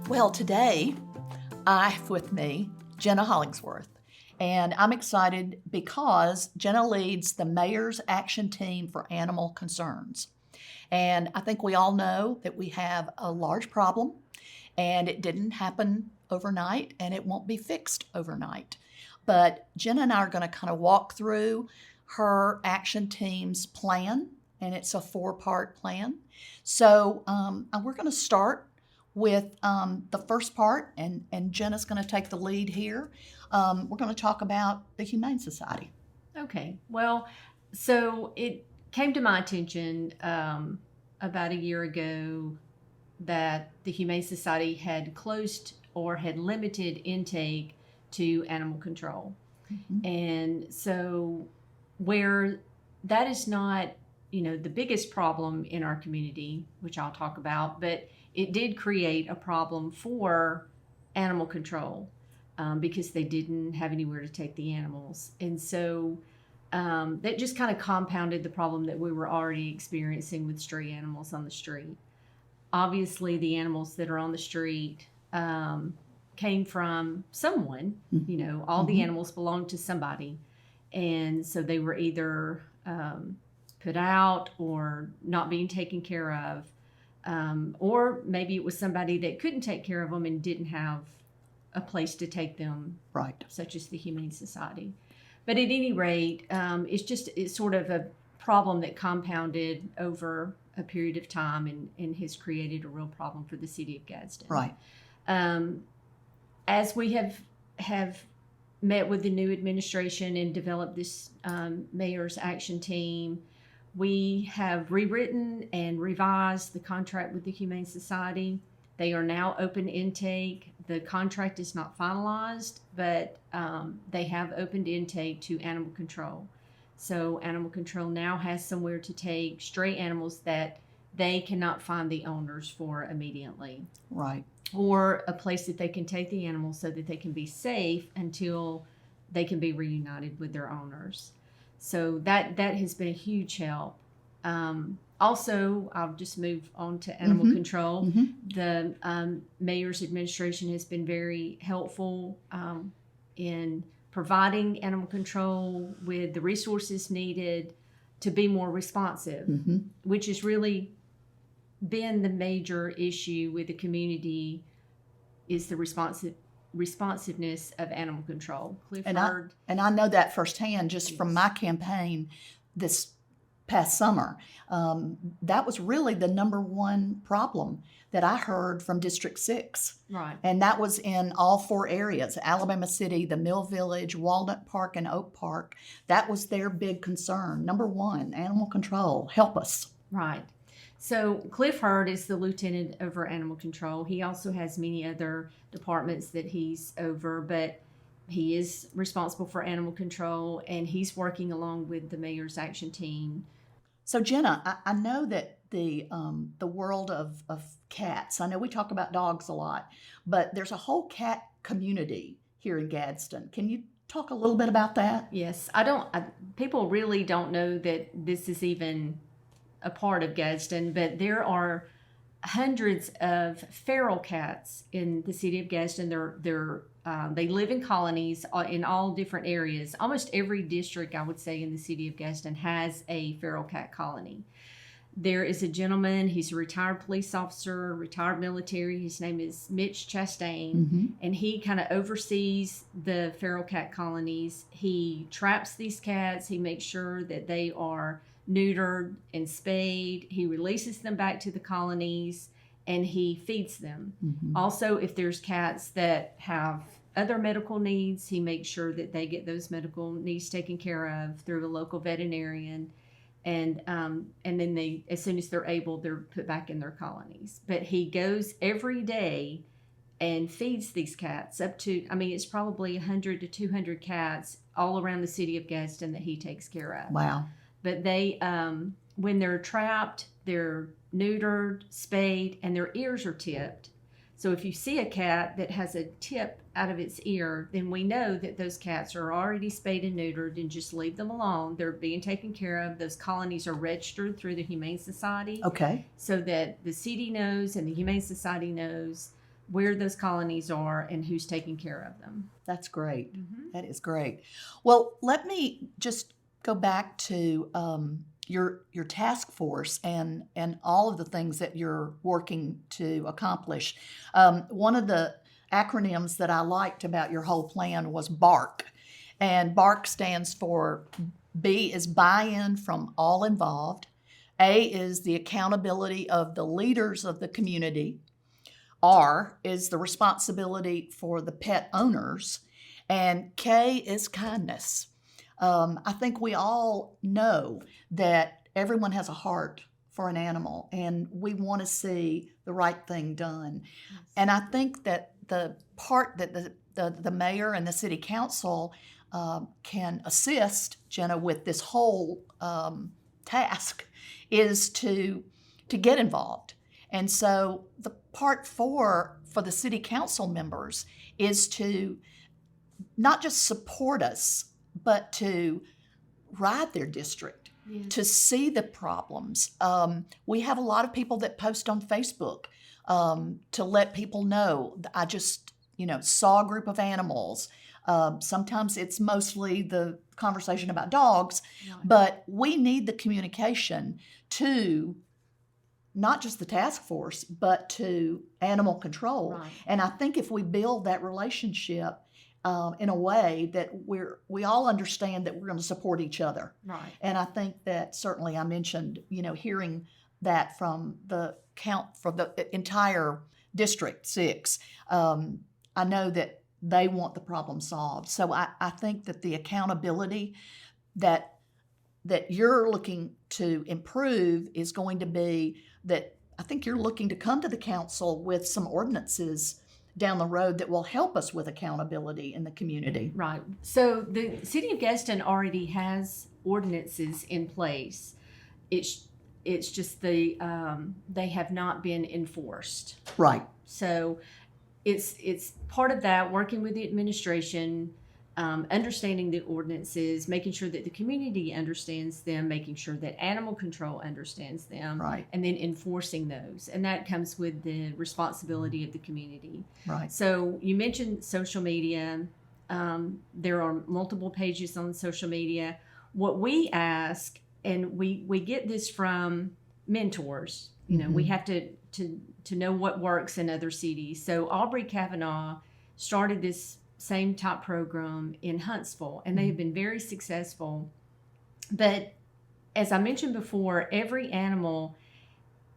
Well, today I have with me Gina Hollingsworth, and I'm excited because Gina leads the Mayor's Action Team for Animal Concerns. And I think we all know that we have a large problem, and it didn't happen overnight, and it won't be fixed overnight. But Gina and I are going to kind of walk through her action team's plan, and it's a 4-part plan. So we're going to start with the first part, and Jenna's going to take the lead here. We're going to talk about the Humane Society. Okay. Well, so it came to my attention about a year ago that the Humane Society had closed or had limited intake to animal control. Mm-hmm. And so where that is not, the biggest problem in our community, which I'll talk about, but it did create a problem for animal control because they didn't have anywhere to take the animals. And so that just kind of compounded the problem that we were already experiencing with stray animals on the street. Obviously, the animals that are on the street came from someone, all the animals belong to somebody. And so they were either put out or not being taken care of. Or maybe it was somebody that couldn't take care of them and didn't have a place to take them, right? Such as the Humane Society. But at any rate, it's sort of a problem that compounded over a period of time and has created a real problem for the city of Gadsden. Right. As we have met with the new administration and developed this Mayor's Action Team, we have rewritten and revised the contract with the Humane Society. They are now open intake. The contract is not finalized, but they have opened intake to animal control. So animal control now has somewhere to take stray animals that they cannot find the owners for immediately. Right. Or a place that they can take the animals so that they can be safe until they can be reunited with their owners. So that has been a huge help. Also, I'll just move on to animal control. Mm-hmm. The mayor's administration has been very helpful in providing animal control with the resources needed to be more responsive, which has really been the major issue with the community, is the responsiveness of animal control. And I know that firsthand just from my campaign this past summer. That was really the number one problem that I heard from District 6. Right. And that was in all 4 areas, Alabama City, the Mill Village, Walnut Park, and Oak Park. That was their big concern. Number 1, animal control. Help us. Right. So Cliff Hurd is the lieutenant over animal control. He also has many other departments that he's over, but he is responsible for animal control, and he's working along with the Mayor's Action Team. So Jenna, I know that the world of cats, I know we talk about dogs a lot, but there's a whole cat community here in Gadsden. Can you talk a little bit about that? Yes, people really don't know that this is even a part of Gadsden, but there are hundreds of feral cats in the city of Gadsden. They live in colonies in all different areas. Almost every district, I would say, in the city of Gadsden has a feral cat colony. There is a gentleman, he's a retired police officer, retired military. His name is Mitch Chastain, and he kind of oversees the feral cat colonies. He traps these cats. He makes sure that they are neutered and spayed. He releases them back to the colonies, and he feeds them. Also, if there's cats that have other medical needs, he makes sure that they get those medical needs taken care of through a local veterinarian. And then they, as soon as they're able, they're put back in their colonies. But he goes every day and feeds these cats up to, it's probably 100 to 200 cats all around the city of Gadsden that he takes care of. Wow. But they, when they're trapped, they're neutered, spayed, and their ears are tipped. So if you see a cat that has a tip out of its ear, then we know that those cats are already spayed and neutered, and just leave them alone. They're being taken care of. Those colonies are registered through the Humane Society. Okay. So that the city knows and the Humane Society knows where those colonies are and who's taking care of them. That's great. Mm-hmm. That is great. Well, let me just go back to your task force and all of the things that you're working to accomplish. One of the acronyms that I liked about your whole plan was BARK, and BARK stands for B is buy-in from all involved. A is the accountability of the leaders of the community. R is the responsibility for the pet owners. And K is kindness. I think we all know that everyone has a heart for an animal, and we want to see the right thing done. Yes. And I think that the part that the mayor and the city council can assist Gina with this whole task is to get involved. And so the part for the city council members is to not just support us, but to ride their district, yes, to see the problems. We have a lot of people that post on Facebook to let people know, I just, saw a group of animals. Sometimes it's mostly the conversation about dogs, right, but we need the communication to not just the task force, but to animal control. Right. And I think if we build that relationship in a way that we all understand that we're going to support each other. Right. And I think that certainly I mentioned, hearing that from the entire District 6, I know that they want the problem solved. So I think that the accountability that you're looking to improve is going to be that I think you're looking to come to the council with some ordinances down the road that will help us with accountability in the community. Right. So the city of Gadsden already has ordinances in place. It's just they have not been enforced. Right. So it's part of that, working with the administration, understanding the ordinances, making sure that the community understands them, making sure that animal control understands them, right, and then enforcing those. And that comes with the responsibility of the community. Right. So you mentioned social media. There are multiple pages on social media. What we ask, and we get this from mentors, mm-hmm, we have to know what works in other cities. So Aubrey Kavanaugh started this same type program in Huntsville, and they have been very successful. But as I mentioned before, every animal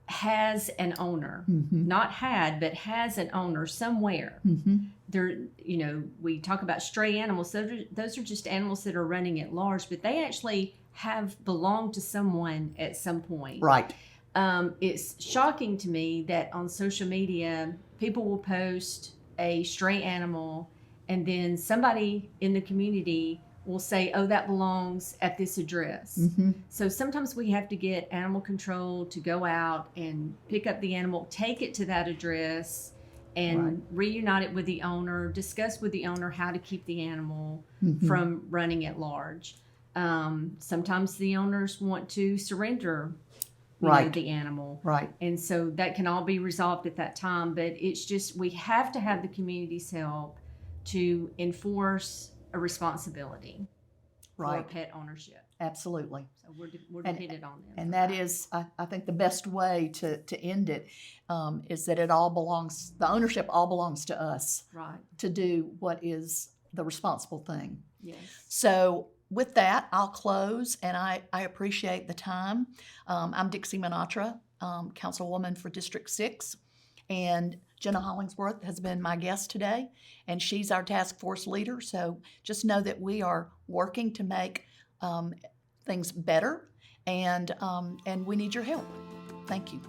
has an owner, mm-hmm, not had, but has an owner somewhere. Mm-hmm. There, we talk about stray animals. Those are just animals that are running at large, but they actually have belonged to someone at some point. Right. It's shocking to me that on social media, people will post a stray animal, and then somebody in the community will say, oh, that belongs at this address. Mm-hmm. So sometimes we have to get animal control to go out and pick up the animal, take it to that address, and right, reunite it with the owner, discuss with the owner how to keep the animal, mm-hmm, from running at large. Sometimes the owners want to surrender right, the animal. Right. And so that can all be resolved at that time. But it's just, we have to have the community's help to enforce a responsibility, right, for pet ownership. Absolutely. So we're dependent on them. And that is, I think, the best way to end it is that the ownership all belongs to us. Right. To do what is the responsible thing. Yes. So with that, I'll close, and I appreciate the time. I'm Dixie Minatra, Councilwoman for District 6, and Gina Hollingsworth has been my guest today, and she's our task force leader. So just know that we are working to make things better, and we need your help. Thank you.